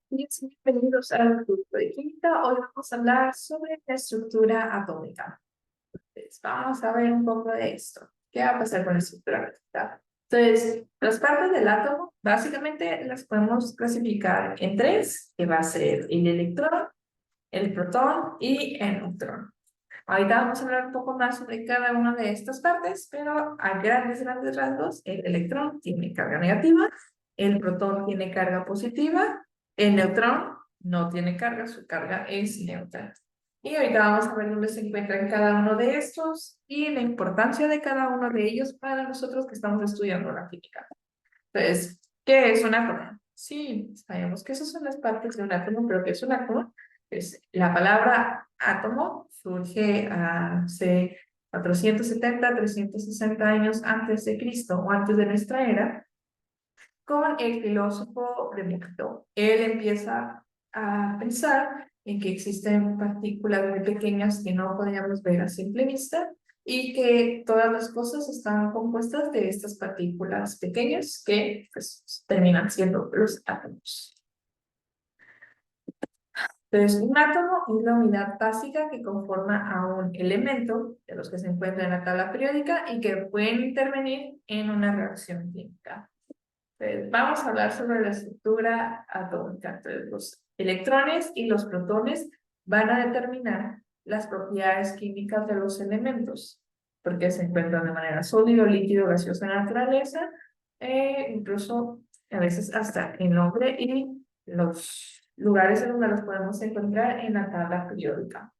Bienvenidos al curso de química. Hoy vamos a hablar sobre la estructura atómica. Entonces, vamos a ver un poco de esto. ¿Qué va a pasar con la estructura atómica? Entonces, las partes del átomo, básicamente las podemos clasificar en tres, que va a ser el electrón, el protón y el neutrón. Ahorita vamos a hablar un poco más sobre cada una de estas partes, pero a grandes rasgos, el electrón tiene carga negativa, el protón tiene carga positiva, el neutrón no tiene carga, su carga es neutra. Y ahorita vamos a ver dónde se encuentran cada uno de estos y la importancia de cada uno de ellos para nosotros que estamos estudiando la química. Entonces, ¿qué es un átomo? Sí, sabemos que esas son las partes de un átomo, pero ¿qué es un átomo? Pues la palabra átomo surge hace 470, 360 años antes de Cristo o antes de nuestra era, con el filósofo Demócrito. Él empieza a pensar en que existen partículas muy pequeñas que no podríamos ver a simple vista y que todas las cosas están compuestas de estas partículas pequeñas que pues, terminan siendo los átomos. Entonces, un átomo es la unidad básica que conforma a un elemento de los que se encuentran en la tabla periódica y que pueden intervenir en una reacción química. Entonces, vamos a hablar sobre la estructura atómica. Entonces, los electrones y los protones van a determinar las propiedades químicas de los elementos, porque se encuentran de manera sólido, líquido, gaseoso en la naturaleza, incluso a veces hasta el nombre y los lugares en donde los podemos encontrar en la tabla periódica.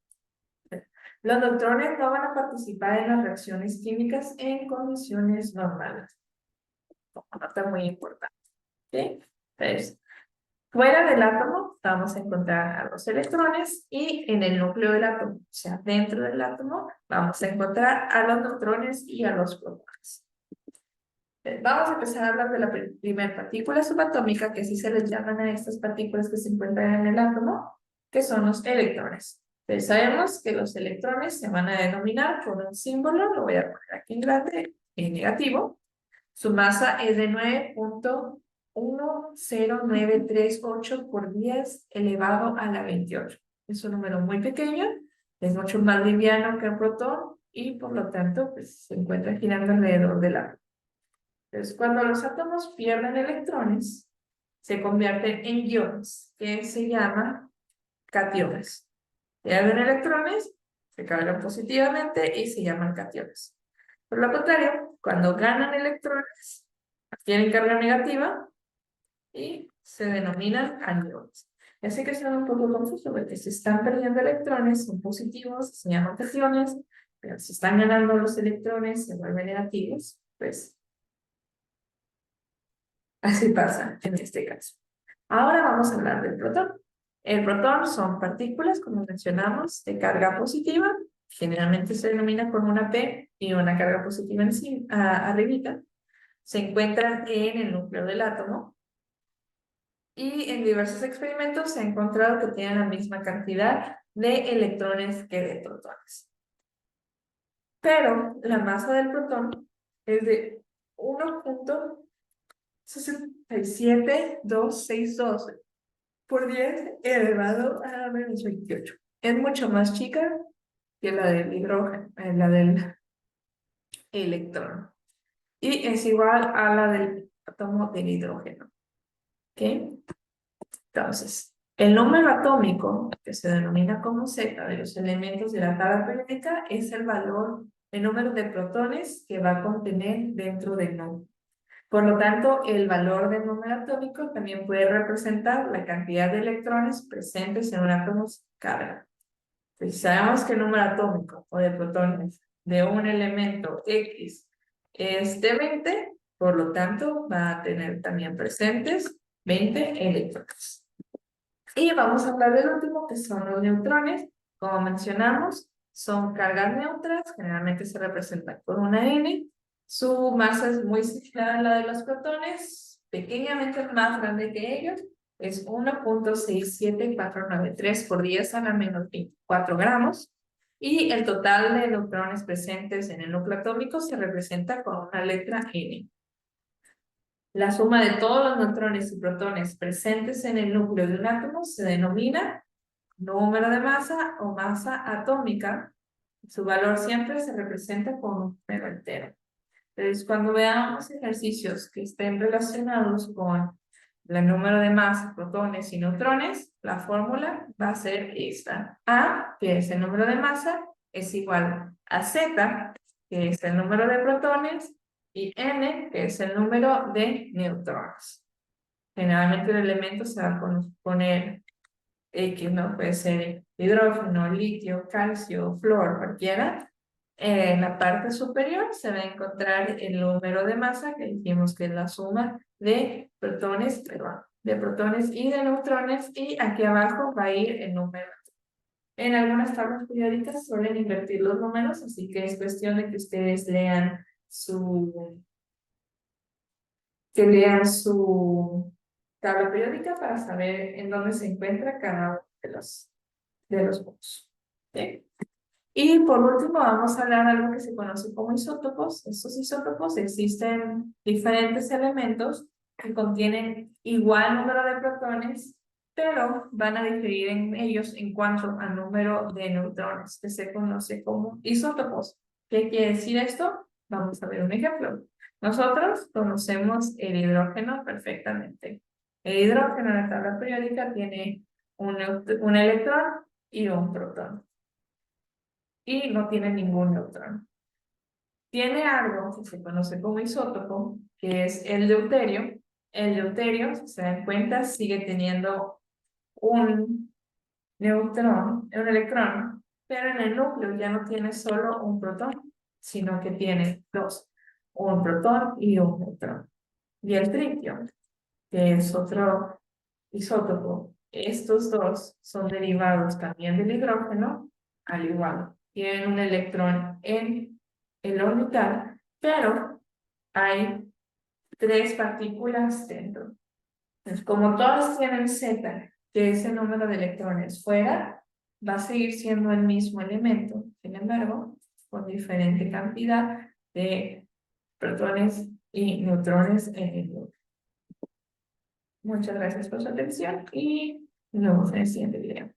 Los neutrones no van a participar en las reacciones químicas en condiciones normales. Una nota muy importante. ¿Sí? Entonces, fuera del átomo vamos a encontrar a los electrones y en el núcleo del átomo, o sea, dentro del átomo, vamos a encontrar a los neutrones y a los protones. Vamos a empezar a hablar de la primera partícula subatómica, que así se les llaman a estas partículas que se encuentran en el átomo, que son los electrones. Entonces, sabemos que los electrones se van a denominar por un símbolo, lo voy a poner aquí en grande, en negativo. Su masa es de 9.10938 por 10 elevado a la 28. Es un número muy pequeño, es mucho más liviano que el protón y por lo tanto pues, se encuentra girando alrededor del átomo. Entonces, cuando los átomos pierden electrones, se convierten en iones, que se llaman cationes. Pierden electrones, se cargan positivamente y se llaman cationes. Por lo contrario, cuando ganan electrones, tienen carga negativa y se denominan aniones. Así que suena un poco confuso porque si están perdiendo electrones, son positivos, se llaman cationes, pero si están ganando los electrones, se vuelven negativos, pues así pasa en este caso. Ahora vamos a hablar del protón. El protón son partículas, como mencionamos, de carga positiva. Generalmente se denomina con una P y una carga positiva arribita. Se encuentran en el núcleo del átomo. Y en diversos experimentos se ha encontrado que tienen la misma cantidad de electrones que de protones. Pero la masa del protón es de 1.67262 por 10 elevado a menos 28. Es mucho más chica que la del hidrógeno, la del electrón. Y es igual a la del átomo del hidrógeno. ¿Ok? Entonces, el número atómico, que se denomina como Z de los elementos de la tabla periódica, es el valor, el número de protones que va a contener dentro del núcleo. Por lo tanto, el valor del número atómico también puede representar la cantidad de electrones presentes en un átomo carga. Si sabemos que el número atómico o de protones de un elemento X es de 20, por lo tanto, va a tener también presentes 20 electrones. Y vamos a hablar del último, que son los neutrones. Como mencionamos, son cargas neutras, generalmente se representan con una N. Su masa es muy similar a la de los protones, pequeñamente más grande que ellos. Es 1.67493 por 10 a la menos 24 gramos. Y el total de neutrones presentes en el núcleo atómico se representa con una letra N. La suma de todos los neutrones y protones presentes en el núcleo de un átomo se denomina número de masa o masa atómica. Su valor siempre se representa con un número entero. Entonces, cuando veamos ejercicios que estén relacionados con el número de masa, protones y neutrones, la fórmula va a ser esta. A, que es el número de masa, es igual a Z, que es el número de protones, y N, que es el número de neutrones. Generalmente el elemento se va a poner X, ¿no? Puede ser hidrógeno, litio, calcio, flúor, cualquiera. En la parte superior se va a encontrar el número de masa, que dijimos que es la suma de protones, perdón, de protones y de neutrones, y aquí abajo va a ir el número. En algunas tablas periódicas suelen invertir los números, así que es cuestión de que ustedes lean su tabla periódica para saber en dónde se encuentra cada uno de los puntos. ¿Sí? Y por último vamos a hablar de algo que se conoce como isótopos. Estos isótopos existen diferentes elementos que contienen igual número de protones, pero van a diferir en ellos en cuanto al número de neutrones, que se conoce como isótopos. ¿Qué quiere decir esto? Vamos a ver un ejemplo. Nosotros conocemos el hidrógeno perfectamente. El hidrógeno en la tabla periódica tiene un electrón y un protón. Y no tiene ningún neutrón. Tiene algo que se conoce como isótopo, que es el deuterio. El deuterio, si se dan cuenta, sigue teniendo un neutrón, un electrón, pero en el núcleo ya no tiene solo un protón, sino que tiene dos, un protón y un neutrón. Y el tritio, que es otro isótopo, estos dos son derivados también del hidrógeno, al igual. Tienen un electrón en el orbital, pero hay tres partículas dentro. Entonces, como todas tienen Z, que es el número de electrones fuera, va a seguir siendo el mismo elemento, sin embargo, con diferente cantidad de protones y neutrones en el núcleo. Muchas gracias por su atención y nos vemos en el siguiente video.